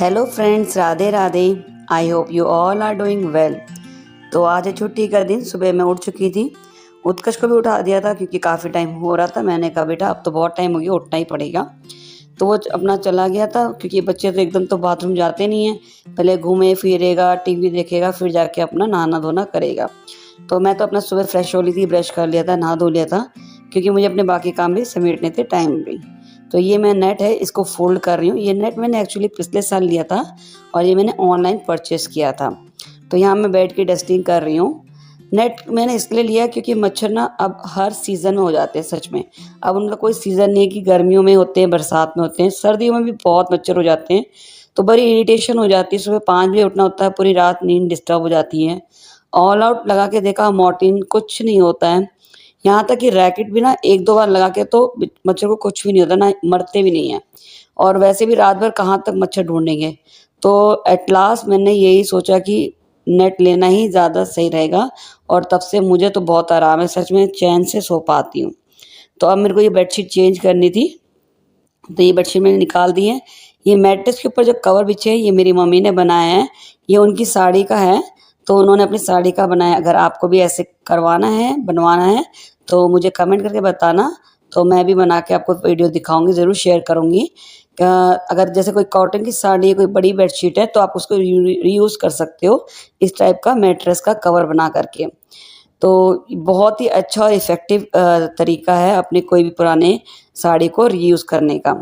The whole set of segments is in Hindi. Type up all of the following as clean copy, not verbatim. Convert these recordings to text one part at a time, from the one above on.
Hello friends, Radhe Radhe. I hope you all are doing well. तो आज है छुट्टी का दिन। सुबह मैं उठ चुकी थी। उत्कर्ष को भी उठा दिया था क्योंकि काफ़ी टाइम हो रहा था। मैंने कहा बेटा अब तो बहुत टाइम हो गया, उठना ही पड़ेगा। तो वो अपना चला गया था क्योंकि बच्चे तो एकदम तो बाथरूम जाते नहीं हैं। पहले घूमे फिरेगा, टीवी देखेगा, फिर जाके अपना नहाना धोना करेगा। तो मैं तो अपना सुबह फ्रेश हो ली थी, ब्रश कर लिया था, नहा धो लिया था क्योंकि मुझे अपने बाकी काम भी समेटने थे टाइम भी। तो ये मैं नेट है, इसको फोल्ड कर रही हूँ। ये नेट मैंने एक्चुअली पिछले साल लिया था और ये मैंने ऑनलाइन परचेस किया था। तो यहाँ मैं बैठ के डस्टिंग कर रही हूँ। नेट मैंने इसलिए लिया क्योंकि मच्छर ना अब हर सीज़न में हो जाते हैं। सच में अब उनका कोई सीज़न नहीं है कि गर्मियों में होते हैं, बरसात में होते हैं, सर्दियों में भी बहुत मच्छर हो जाते हैं। तो बड़ी इरिटेशन हो जाती है। सुबह 5 बजे उठना होता है, पूरी रात नींद डिस्टर्ब हो जाती है। ऑल आउट लगा के देखा, मॉर्टिन कुछ नहीं होता है। यहाँ तक कि रैकेट भी ना 1-2 बार लगा के तो मच्छर को कुछ भी नहीं होता, ना मरते भी नहीं हैं। और वैसे भी रात भर कहाँ तक मच्छर ढूंढेंगे। तो एट लास्ट मैंने यही सोचा कि नेट लेना ही ज़्यादा सही रहेगा। और तब से मुझे तो बहुत आराम है, सच में चैन से सो पाती हूँ। तो अब मेरे को ये बेडशीट चेंज करनी थी, तो ये बेडशीट मैंने निकाल दी है। ये मैट्रेस के ऊपर जो कवर बिछे हैं ये मेरी मम्मी ने बनाया है। ये उनकी साड़ी का है, तो उन्होंने अपनी साड़ी का बनाया। अगर आपको भी ऐसे करवाना है, बनवाना है, तो मुझे कमेंट करके बताना। तो मैं भी बना के आपको वीडियो दिखाऊंगी, ज़रूर शेयर करूंगी। अगर जैसे कोई कॉटन की साड़ी है, कोई बड़ी बेडशीट है, तो आप उसको रीयूज़ कर सकते हो इस टाइप का मैट्रेस का कवर बना करके। तो बहुत ही अच्छा और इफ़ेक्टिव तरीका है अपने कोई भी पुराने साड़ी को रीयूज़ करने का।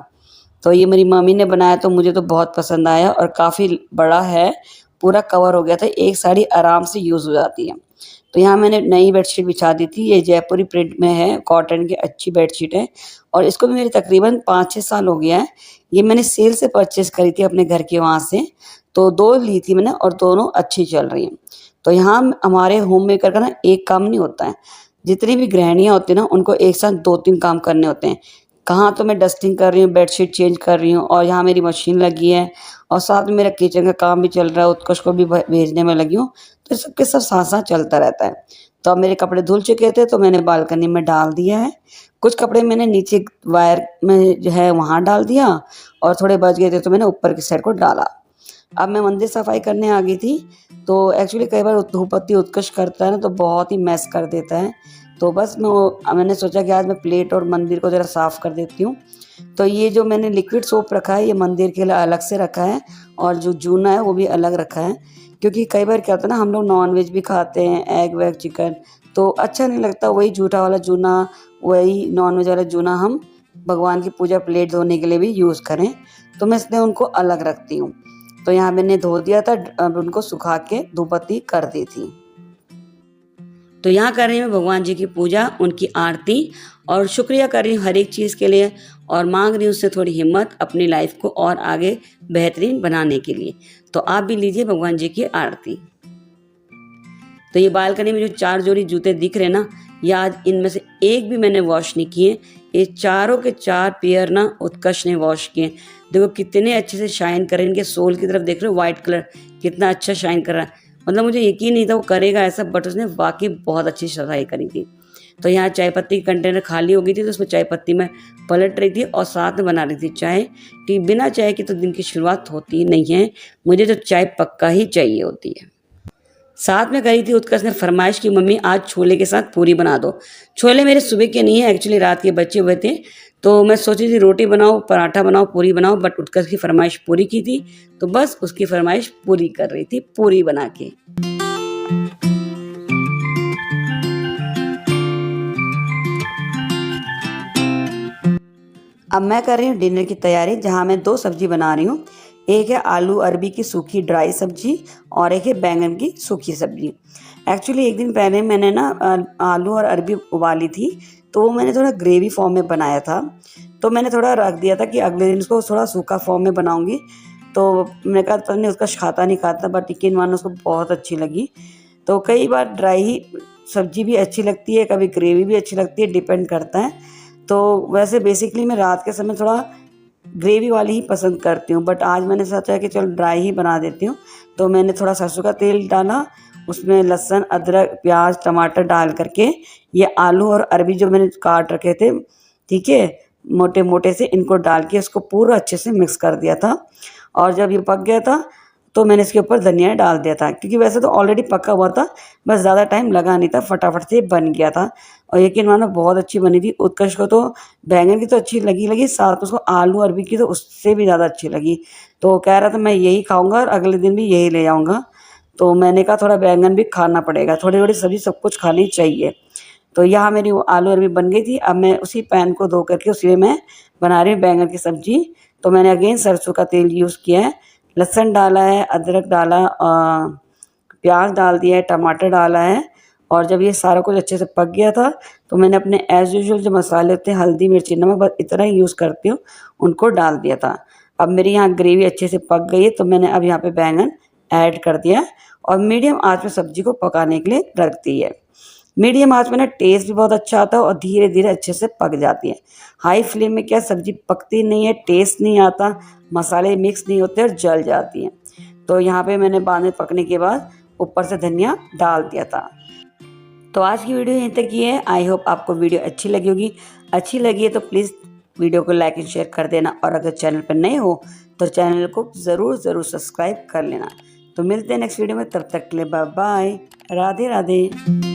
तो ये मेरी मम्मी ने बनाया, तो मुझे तो बहुत पसंद आया और काफ़ी बड़ा है, पूरा कवर हो गया था। एक साड़ी आराम से यूज़ हो जाती है। तो यहाँ मैंने नई बेडशीट बिछा दी थी। ये जयपुरी प्रिंट में है, कॉटन की अच्छी बेडशीट है और इसको भी मेरे तकरीबन 5-6 साल हो गया है। ये मैंने सेल से परचेज़ करी थी अपने घर के वहाँ से। तो 2 ली थी मैंने और दोनों अच्छी चल रही हैं। तो यहाँ हमारे होम मेकर का ना एक काम नहीं होता है। जितनी भी गृहिणियाँ होती हैं ना, उनको एक साथ 2-3 काम करने होते हैं। कहाँ तो मैं डस्टिंग कर रही हूँ, बेडशीट चेंज कर रही हूँ और यहाँ मेरी मशीन लगी है और साथ में मेरा किचन का काम भी चल रहा है, उत्कर्ष को भी भेजने में लगी हूँ। तो सबके सब साथ-साथ चलता रहता है। तो अब मेरे कपड़े धुल चुके थे, तो मैंने बालकनी में डाल दिया है। कुछ कपड़े मैंने नीचे वायर में जो है वहाँ डाल दिया और थोड़े बच गए थे, तो मैंने ऊपर की साइड को डाला। अब मैं मंदिर सफाई करने आ गई थी। तो एक्चुअली कई बार धूपबत्ती उत्कर्ष करता है ना, तो बहुत ही मैस कर देता है। तो बस मैंने सोचा कि आज मैं प्लेट और मंदिर को ज़रा साफ़ कर देती हूँ। तो ये जो मैंने लिक्विड सोप रखा है, ये मंदिर के लिए अलग से रखा है और जो जूना है वो भी अलग रखा है। क्योंकि कई बार क्या होता है ना, हम लोग नॉन-वेज भी खाते हैं, एग वैग चिकन, तो अच्छा नहीं लगता वही झूठा वाला जूना, वही नॉन-वेज वाला जूना हम भगवान की पूजा प्लेट धोने के लिए भी यूज़ करें। तो मैं इसलिए उनको अलग रखती हूँ। तो यहाँ मैंने धो दिया था, अब उनको सुखा के धूपबत्ती कर दी थी। तो यहाँ कर रही हूँ भगवान जी की पूजा, उनकी आरती और शुक्रिया कर रही हूँ हर एक चीज़ के लिए और मांग रही हूँ उससे थोड़ी हिम्मत अपनी लाइफ को और आगे बेहतरीन बनाने के लिए। तो आप भी लीजिए भगवान जी की आरती। तो ये बालकनी में जो 4 जोड़ी जूते दिख रहे ना, ये आज इनमें से एक भी मैंने वॉश नहीं किए। ये चारों के 4 पेयर ना उत्कर्ष ने वॉश किए। देखो कितने अच्छे से शाइन कर रहे हैं। इनके सोल की तरफ देख रहे हो, वाइट कलर कितना अच्छा शाइन कर रहा है। मतलब मुझे यकीन नहीं था वो करेगा ऐसा, बट उसने वाकई बहुत अच्छी सफाई करी थी। तो यहाँ चाय पत्ती की कंटेनर खाली हो गई थी, तो उसमें चाय पत्ती मैं पलट रही थी और साथ में बना रही थी चाय। कि बिना चाय के तो दिन की शुरुआत होती ही नहीं है, मुझे तो चाय पक्का ही चाहिए होती है। साथ में करी थी उत्कर्ष ने फरमाइश की, मम्मी आज छोले के साथ पूरी बना दो। छोले मेरे सुबह के नहीं है, एक्चुअली रात के बचे हुए थे। तो मैं सोची थी रोटी बनाओ, पराठा बनाओ, पूरी बनाओ, बट उत्कर्ष की फरमाइश पूरी की थी, तो बस उसकी फरमाइश पूरी कर रही थी पूरी बना के। अब मैं कर रही हूँ डिनर की तैयारी, जहाँ मैं 2 सब्जी बना रही हूँ। एक है आलू अरबी की सूखी ड्राई सब्जी और एक है बैंगन की सूखी सब्जी। एक्चुअली एक दिन पहले मैंने ना आलू और अरबी उबाली थी, तो वो मैंने थोड़ा ग्रेवी फॉर्म में बनाया था। तो मैंने थोड़ा रख दिया था कि अगले दिन उसको थोड़ा सूखा फॉर्म में बनाऊंगी। तो मैंने कहा पता नहीं उसका खाता नहीं खाता, बट यकीन मानो उसको बहुत अच्छी लगी। तो कई बार ड्राई ही सब्जी भी अच्छी लगती है, कभी ग्रेवी भी अच्छी लगती है, डिपेंड करता है। तो वैसे बेसिकली मैं रात के समय थोड़ा ग्रेवी वाली ही पसंद करती हूँ, बट आज मैंने सोचा कि चलो ड्राई ही बना देती हूँ। तो मैंने थोड़ा सरसों का तेल डाला, उसमें लहसुन अदरक प्याज टमाटर डाल करके ये आलू और अरबी जो मैंने काट रखे थे, ठीक है, मोटे मोटे से, इनको डाल के उसको पूरा अच्छे से मिक्स कर दिया था। और जब ये पक गया था तो मैंने इसके ऊपर धनिया डाल दिया था, क्योंकि वैसे तो ऑलरेडी पका हुआ था, बस ज़्यादा टाइम लगा नहीं था, फटाफट से बन गया था। और यकीन मानो बहुत अच्छी बनी थी। उत्कर्ष को तो बैंगन की तो अच्छी लगी, साथ में उसको आलू अरबी की तो उससे भी ज़्यादा अच्छी लगी। तो कह रहा था मैं यही खाऊंगा और अगले दिन भी यही ले आऊँगा। तो मैंने कहा थोड़ा बैंगन भी खाना पड़ेगा, थोड़ी थोड़ी सब्ज़ी सब कुछ खानी चाहिए। तो यहाँ मेरी वो आलू अरबी बन गई थी। अब मैं उसी पैन को धो करके उसी में मैं बना रही हूँ बैंगन की सब्ज़ी। तो मैंने अगेन सरसों का तेल यूज़ किया है, लहसुन डाला है, अदरक डाला, प्याज डाल दिया है, टमाटर डाला है। और जब ये सारा कुछ अच्छे से पक गया था तो मैंने अपने एज़ यूजुअल जो मसाले होते हैं, हल्दी मिर्ची नमक, बस इतना ही यूज़ करती हूँ, उनको डाल दिया था। अब मेरी यहाँ ग्रेवी अच्छे से पक गई है तो मैंने अब यहाँ पे बैंगन ऐड कर दिया है और मीडियम आँच में सब्ज़ी को पकाने के लिए रख दी है। मीडियम आँच में ना टेस्ट भी बहुत अच्छा आता है और धीरे-धीरे अच्छे से पक जाती है। हाई फ्लेम में क्या सब्ज़ी पकती नहीं है, टेस्ट नहीं आता, मसाले मिक्स नहीं होते और जल जाती हैं। तो यहाँ पे मैंने बाद में पकने के बाद ऊपर से धनिया डाल दिया था। तो आज की वीडियो यहीं तक ही है। आई होप आपको वीडियो अच्छी लगी होगी। अच्छी लगी है तो प्लीज़ वीडियो को लाइक एंड शेयर कर देना और अगर चैनल पर नए हो तो चैनल को ज़रूर सब्सक्राइब कर लेना। तो मिलते हैं नेक्स्ट वीडियो में, तब तक के लिए बाय बाय, राधे राधे।